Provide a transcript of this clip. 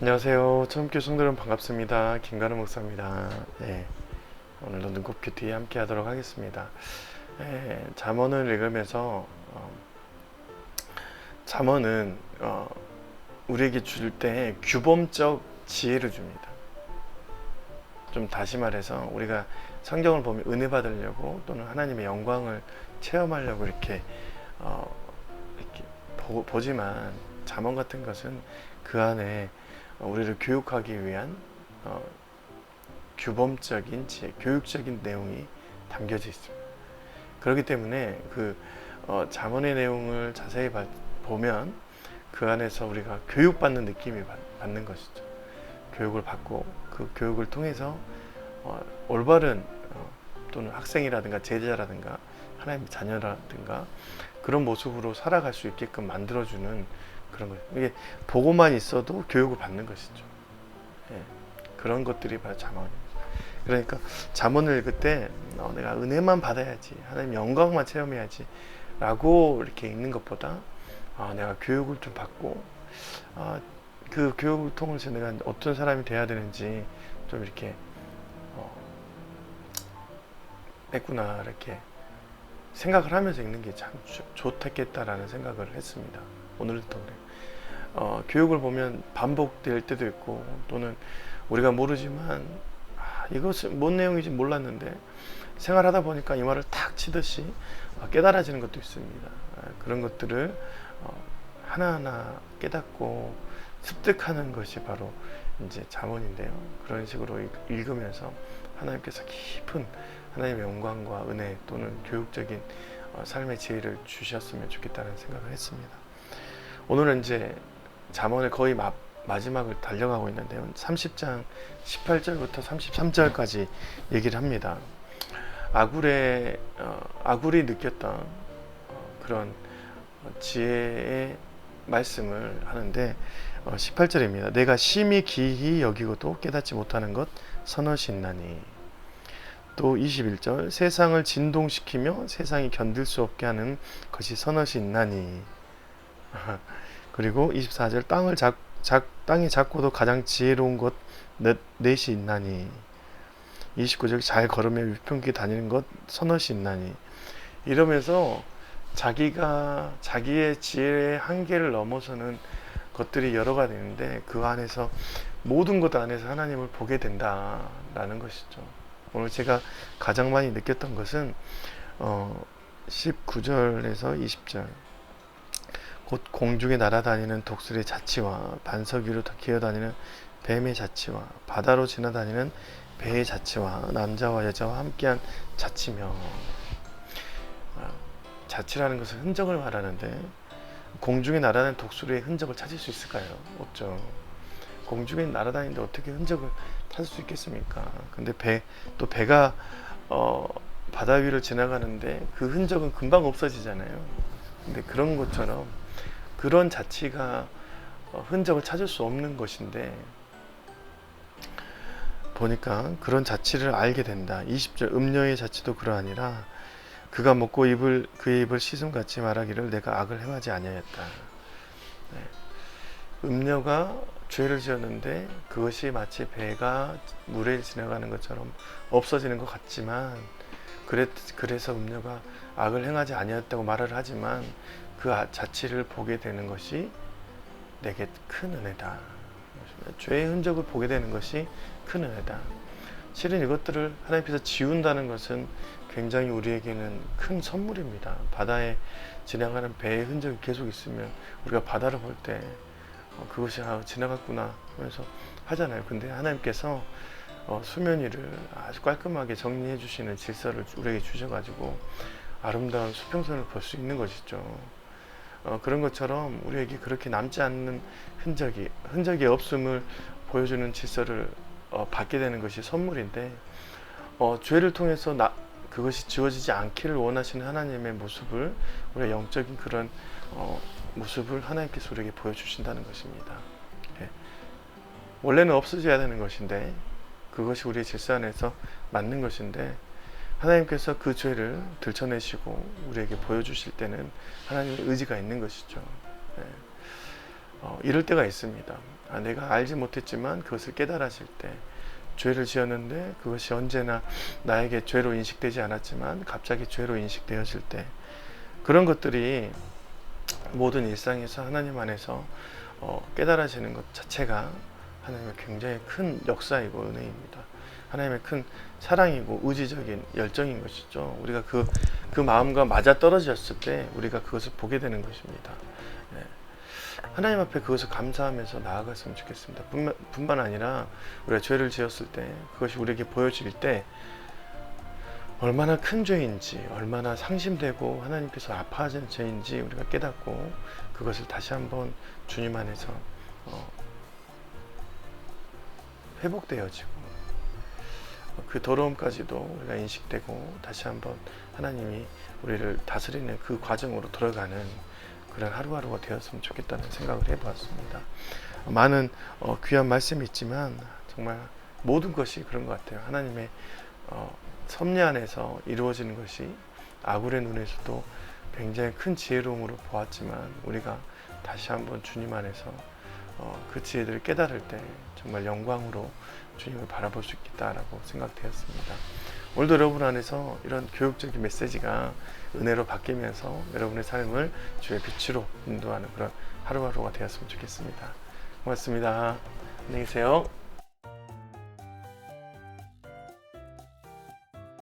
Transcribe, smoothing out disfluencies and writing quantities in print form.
안녕하세요. 처음 교성들은 반갑습니다. 김가루 목사입니다. 네, 오늘도 눈곱 큐티 함께 하도록 하겠습니다. 잠언을 읽으면서 잠언은 우리에게 줄 때 규범적 지혜를 줍니다. 좀 다시 말해서 우리가 성경을 보면 은혜 받으려고 또는 하나님의 영광을 체험하려고 이렇게 보지만 잠언 같은 것은 그 안에 우리를 교육하기 위한 규범적인 지혜, 교육적인 내용이 담겨져 있습니다. 그렇기 때문에 그 잠언의 내용을 자세히 보면 그 안에서 우리가 교육받는 느낌이 받는 것이죠. 교육을 받고 그 교육을 통해서 올바른 또는 학생이라든가 제자라든가 하나님의 자녀라든가 그런 모습으로 살아갈 수 있게끔 만들어주는 그런 거예요. 이게 보고만 있어도 교육을 받는 것이죠. 예, 그런 것들이 바로 잠언입니다. 그러니까 잠언을 읽을 때 내가 은혜만 받아야지, 하나님 영광만 체험해야지 라고 이렇게 읽는 것보다 내가 교육을 좀 받고 그 교육을 통해서 내가 어떤 사람이 돼야 되는지 좀 이렇게 했구나 이렇게 생각을 하면서 읽는 게 참 좋겠다라는 생각을 했습니다. 오늘도 그래요. 교육을 보면 반복될 때도 있고 또는 우리가 모르지만 이것은 뭔 내용인지 몰랐는데 생활하다 보니까 이 말을 탁 치듯이 깨달아지는 것도 있습니다. 그런 것들을 하나하나 깨닫고 습득하는 것이 바로 이제 잠언인데요. 그런 식으로 읽으면서 하나님께서 깊은 하나님의 영광과 은혜 또는 교육적인 삶의 지혜를 주셨으면 좋겠다는 생각을 했습니다. 오늘은 이제 잠언의 거의 마지막을 달려가고 있는데요. 30장 18절부터 33절까지 얘기를 합니다. 아굴이 느꼈던 그런 지혜의 말씀을 하는데 18절입니다. 내가 심히 기히 여기고도 깨닫지 못하는 것 서너시 있나니. 또 21절 세상을 진동시키며 세상이 견딜 수 없게 하는 것이 서너시 있나니. 그리고 24절 땅이 작고도 가장 지혜로운 것 넷이 있나니. 29절 잘 걸으며 위평기 다니는 것 서너시 있나니. 이러면서 자기의 지혜의 한계를 넘어서는 것들이 여러 가지 있는데 그 안에서 모든 것 안에서 하나님을 보게 된다라는 것이죠. 오늘 제가 가장 많이 느꼈던 것은 19절에서 20절 곧 공중에 날아다니는 독수리의 자치와 반석 위로 기어다니는 뱀의 자치와 바다로 지나다니는 배의 자치와 남자와 여자와 함께한 자치며. 자치라는 것은 흔적을 말하는데 공중에 날아다니는 독수리의 흔적을 찾을 수 있을까요? 없죠. 공중에 날아다니는데 어떻게 흔적을 찾을 수 있겠습니까? 근데 배가 바다 위를 지나가는데 그 흔적은 금방 없어지잖아요. 근데 그런 것처럼 그런 자치가 흔적을 찾을 수 없는 것인데 보니까 그런 자치를 알게 된다. 20절 음녀의 자치도 그러하니라. 그가 먹고 그의 입을 씻음같이 말하기를 내가 악을 행하지 아니하였다. 네. 음녀가 죄를 지었는데 그것이 마치 배가 물에 지나가는 것처럼 없어지는 것 같지만 그래서 음녀가 악을 행하지 아니하였다고 말을 하지만 그 자치를 보게 되는 것이 내게 큰 은혜다. 죄의 흔적을 보게 되는 것이 큰 은혜다. 실은 이것들을 하나님께서 지운다는 것은 굉장히 우리에게는 큰 선물입니다. 바다에 지나가는 배의 흔적이 계속 있으면 우리가 바다를 볼 때 그것이 지나갔구나 하면서 하잖아요. 근데 하나님께서 수면 위를 아주 깔끔하게 정리해 주시는 질서를 우리에게 주셔가지고 아름다운 수평선을 볼 수 있는 것이죠. 그런 것처럼 우리에게 그렇게 남지 않는 흔적이 없음을 보여주는 질서를 받게 되는 것이 선물인데 죄를 통해서 그것이 지워지지 않기를 원하시는 하나님의 모습을 우리가 영적인 그런 모습을 하나님께서 우리에게 보여주신다는 것입니다. 예. 원래는 없어져야 되는 것인데 그것이 우리의 질서 안에서 맞는 것인데 하나님께서 그 죄를 들춰내시고 우리에게 보여주실 때는 하나님의 의지가 있는 것이죠. 예. 이럴 때가 있습니다. 내가 알지 못했지만 그것을 깨달았을 때, 죄를 지었는데 그것이 언제나 나에게 죄로 인식되지 않았지만 갑자기 죄로 인식되었을 때, 그런 것들이 모든 일상에서 하나님 안에서 깨달아지는 것 자체가 하나님의 굉장히 큰 역사이고 은혜입니다. 하나님의 큰 사랑이고 의지적인 열정인 것이죠. 우리가 그 마음과 맞아 떨어졌을 때 우리가 그것을 보게 되는 것입니다. 네. 하나님 앞에 그것을 감사하면서 나아갔으면 좋겠습니다. 뿐만 아니라 우리가 죄를 지었을 때 그것이 우리에게 보여질 때 얼마나 큰 죄인지, 얼마나 상심되고 하나님께서 아파하시는 죄인지 우리가 깨닫고 그것을 다시 한번 주님 안에서 회복되어지고 그 더러움까지도 우리가 인식되고 다시 한번 하나님이 우리를 다스리는 그 과정으로 들어가는 그런 하루하루가 되었으면 좋겠다는 생각을 해보았습니다. 많은 귀한 말씀이 있지만 정말 모든 것이 그런 것 같아요. 하나님의 섭리 안에서 이루어지는 것이 아굴의 눈에서도 굉장히 큰 지혜로움으로 보았지만 우리가 다시 한번 주님 안에서 그 지혜들을 깨달을 때 정말 영광으로 주님을 바라볼 수 있겠다라고 생각되었습니다. 오늘도 여러분 안에서 이런 교육적인 메시지가 은혜로 바뀌면서 여러분의 삶을 주의 빛으로 인도하는 그런 하루하루가 되었으면 좋겠습니다. 고맙습니다. 안녕히 계세요.